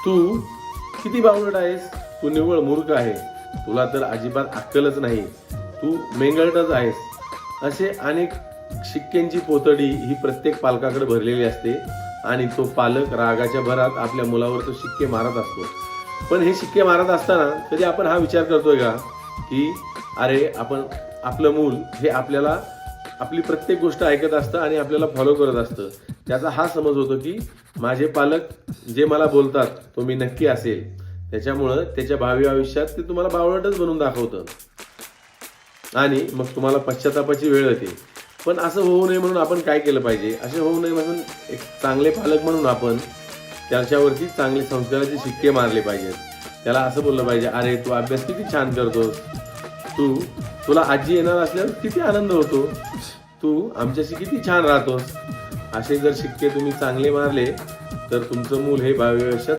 तू किती बावळट आहेस, तू निव्वळ मूर्ख आहे, तुला तर अजिबात अक्कलच नाही, तू मेंगळटच आहेस. असे अनेक शिक्क्यांची पोतडी ही प्रत्येक पालकाकडे भरलेली असते आणि तो पालक रागाच्या भरात आपल्या मुलावर तो शिक्के मारत असतो. पण हे शिक्के मारत असताना कधी आपण हा विचार करतोय का की अरे आपलं मूल हे आपल्याला आपली प्रत्येक गोष्ट ऐकत असतं आणि आपल्याला फॉलो करत असतं. त्याचा हा समज होतो की माझे पालक जे मला बोलतात तो मी नक्की असेल, त्याच्यामुळं त्याच्या भावी आयुष्यात ते तुम्हाला बावळटच बनवून दाखवतं आणि मग तुम्हाला पश्चातापाची वेळ येते. पण असं होऊ नये म्हणून आपण काय केलं पाहिजे, असे होऊ नये म्हणून एक चांगले पालक म्हणून आपण त्याच्यावरती चांगले संस्काराचे शिक्के मारले पाहिजेत. त्याला असं बोललं पाहिजे, अरे तू अभ्यास किती छान करतोस, तुला आजी येणार असल्यावर किती आनंद होतो, तू आमच्याशी किती छान राहतोस. असे जर शिक्के तुम्ही चांगले मारले तर तुमचं मूल हे भावी आयुष्यात